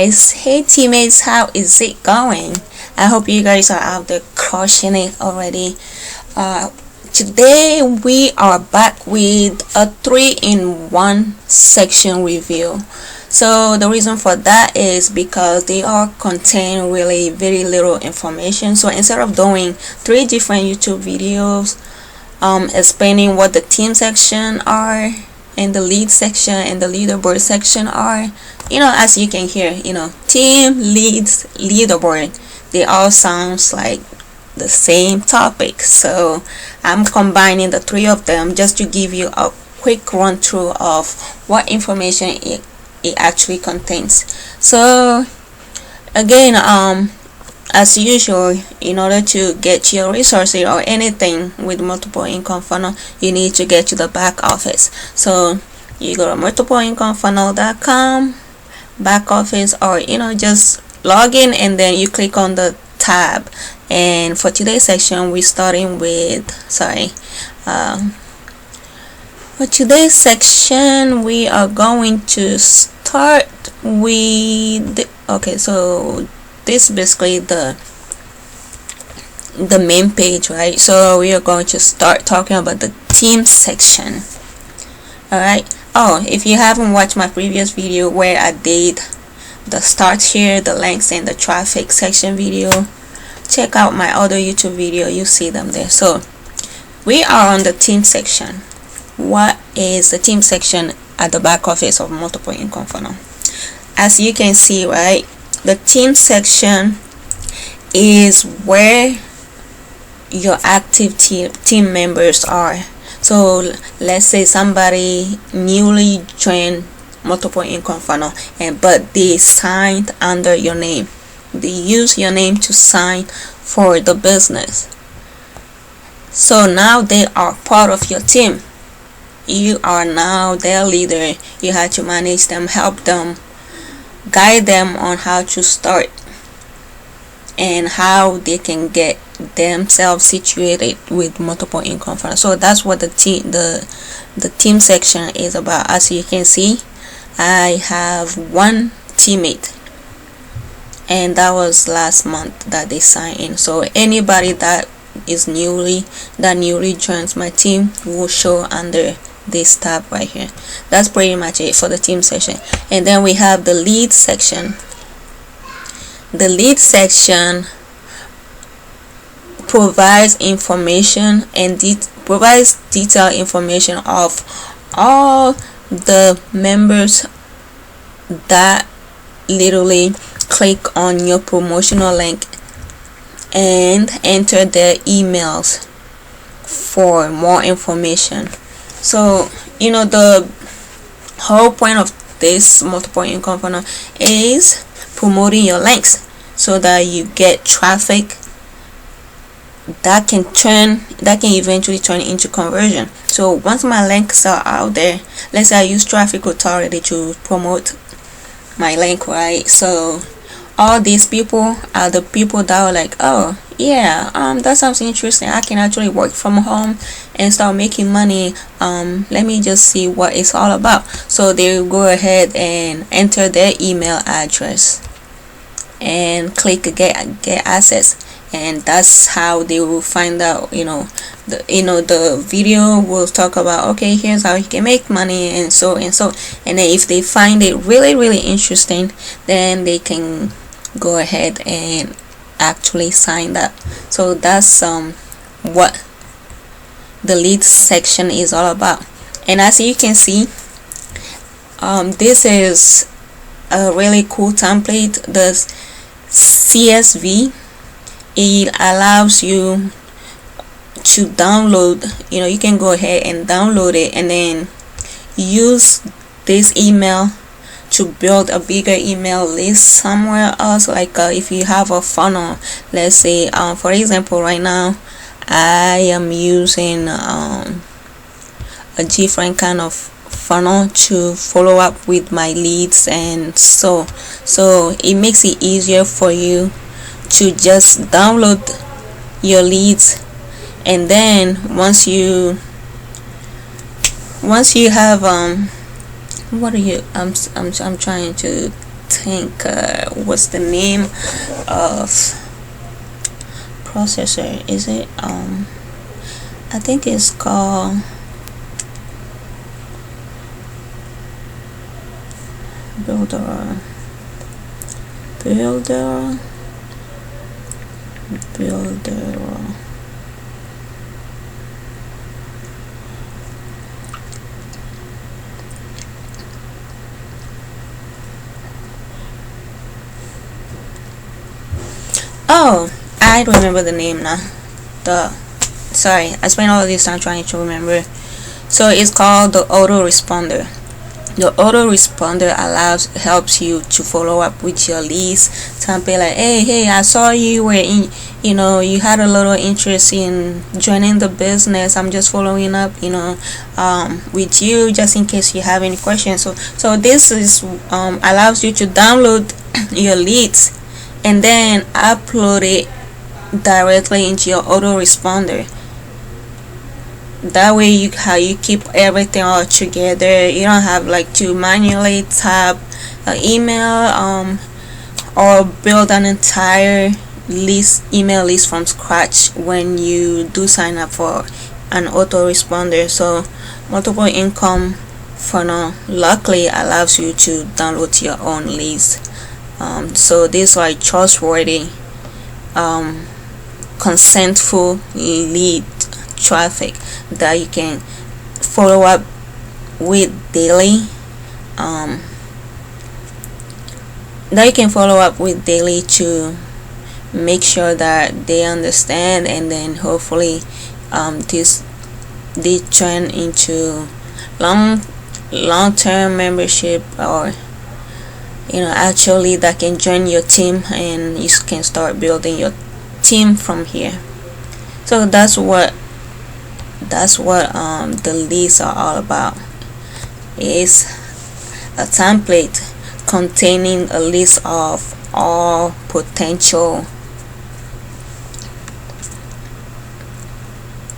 guys, hey teammates, how is it going? I hope you guys are out there crushing it already. Today we are back with a 3-in-1 section review. So the reason for that is because they all contain really very little information. So instead of doing 3 different YouTube videos explaining what the team section are and the lead section and the leaderboard section are, as you can hear, team, leads, leaderboard, they all sounds like the same topic. So I'm combining the 3 of them just to give you a quick run through of what information it actually contains. So again, as usual, in order to get your resources or anything with multiple income funnel, you need to get to the back office. So you go to multipleincomefunnel.com back office, or just log in and then you click on the tab. And for today's section, we're starting with for today's section we are going to start with so this is basically the main page, right? So we are going to start talking about the team section. Alright. If you haven't watched my previous video where I did the start here, the links, and the traffic section video, check out my other YouTube video, you see them there. So we are on the team section. What is the team section at the back office of multiple income funnel? As you can see, right, the team section is where your active team members are. So let's say somebody newly joined multiple income funnel, but they signed under your name. They use your name to sign for the business. So now they are part of your team. You are now their leader. You have to manage them, help them, guide them on how to start and how they can get themselves situated with multiple income funnel. So that's what the team section is about. As you can see, I have one teammate, and that was last month that they signed in. So anybody that is newly joins my team will show under this tab right here. That's pretty much it for the team section. And then we have the lead section. The lead section provides information and provides detailed information of all the members that literally click on your promotional link and enter their emails for more information. So the whole point of this multiple income funnel is promoting your links so that you get traffic that can eventually turn into conversion. So once my links are out there, let's say I use Traffic Authority to promote my link, right? So all these people are the people that are like, oh yeah, that sounds interesting, I can actually work from home and start making money, let me just see what it's all about. So they will go ahead and enter their email address and click get access, and that's how they will find out. The video will talk about, okay, here's how you can make money, and so and then if they find it really interesting, then they can go ahead and actually sign up. So that's what the lead section is all about. And as you can see, this is a really cool template. The CSV, it allows you to download, you can go ahead and download it and then use this email to build a bigger email list somewhere else. Like if you have a funnel, let's say for example, right now I am using a different kind of funnel to follow up with my leads, and so it makes it easier for you to just download your leads, and then once you have what are you I'm trying to think what's the name of processor, is it I think it's called builder. Oh, I remember the name now. Sorry, I spent all this time trying to remember. So it's called the autoresponder. The autoresponder helps you to follow up with your leads. Something like, hey, I saw you were in, you had a little interest in joining the business. I'm just following up, with you, just in case you have any questions. So this is allows you to download your leads and then upload it directly into your autoresponder. That way you keep everything all together. You don't have like to manually type an email or build an entire email list from scratch when you do sign up for an autoresponder. So multiple income funnel luckily allows you to download your own leads. So these are trustworthy, consentful lead traffic that you can follow up with daily, to make sure that they understand, and then hopefully they turn into long-term membership, or actually that can join your team, and you can start building your team from here. So that's what the leads are all about. Is a template containing a list of all potential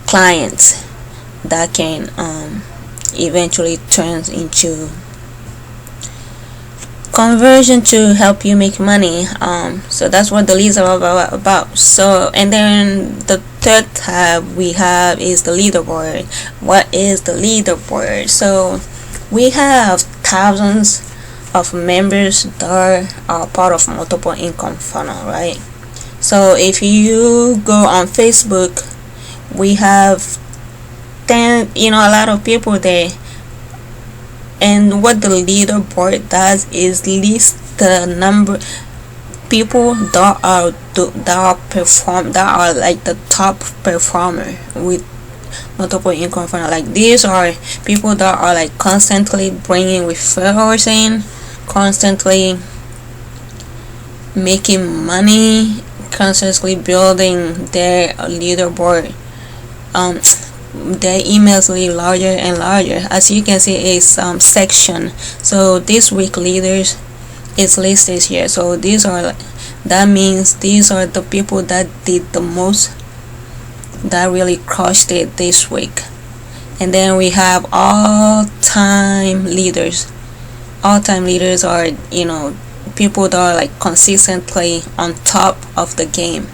clients that can eventually turn into conversion to help you make money. So that's what the leads are about. So, and then the third tab we have is the leaderboard. What is the leaderboard? So we have thousands of members that are part of multiple income funnel, right? So if you go on Facebook, we have a lot of people there. And what the leaderboard does is list the number people that are like the top performer with multiple income funnel. Like these are people that are like constantly bringing referrals in, constantly making money, constantly building their leaderboard. Their emails really larger and larger. As you can see, it's section. So this week leaders is listed here. So that means these are the people that did the most, that really crushed it this week. And then we have all-time leaders. All-time leaders are people that are like consistently on top of the game.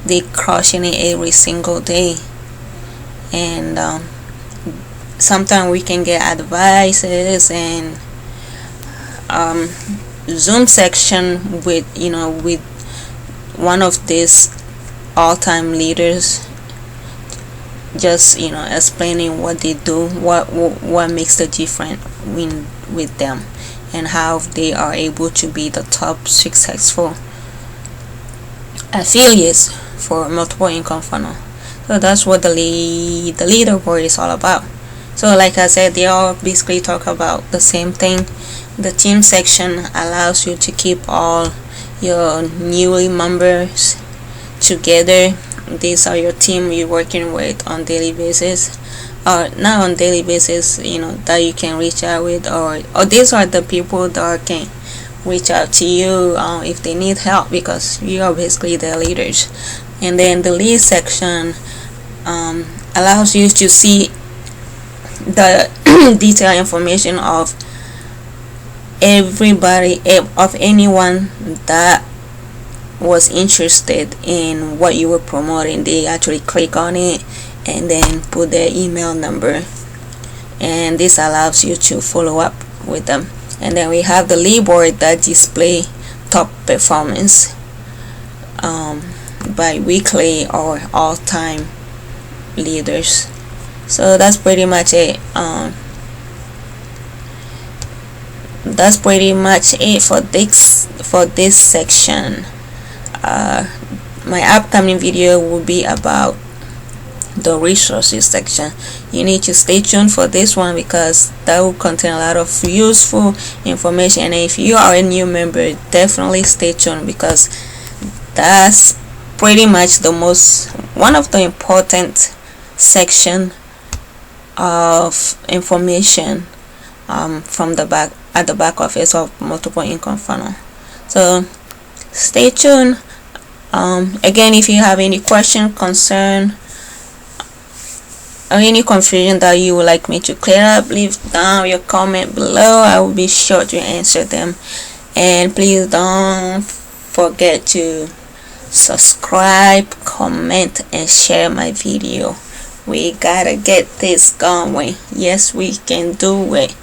They crushing it every single day. And sometimes we can get advices and Zoom section with one of these all-time leaders, just explaining what they do, what makes the difference with them, and how they are able to be the top successful affiliates for multiple income funnel. So that's what the leaderboard is all about. So like I said, they all basically talk about the same thing. The team section allows you to keep all your newly members together. These are your team you're working with on daily basis, or not on daily basis, that you can reach out with, or these are the people that can reach out to you if they need help, because you are basically their leaders. And then the lead section allows you to see the detailed information of everybody, of anyone that was interested in what you were promoting, they actually click on it and then put their email number, and this allows you to follow up with them. And then we have the leaderboard that display top performance by weekly or all-time leaders. So that's pretty much it. That's pretty much it for this section. My upcoming video will be about the resources section. You need to stay tuned for this one because that will contain a lot of useful information, and if you are a new member, definitely stay tuned because that's pretty much one of the important section of information from the back at the back office of multiple income funnel. So stay tuned. Again, if you have any question, concern, or any confusion that you would like me to clear up, leave down your comment below. I will be sure to answer them. And please don't forget to subscribe, comment, and share my video. We gotta get this going. Yes, we can do it.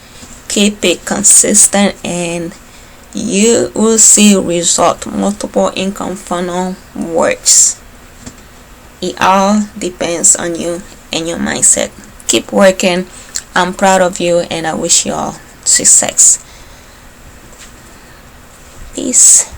Keep it consistent and you will see result. Multiple income funnel works. It all depends on you and your mindset. Keep working. I'm proud of you and I wish you all success. Peace.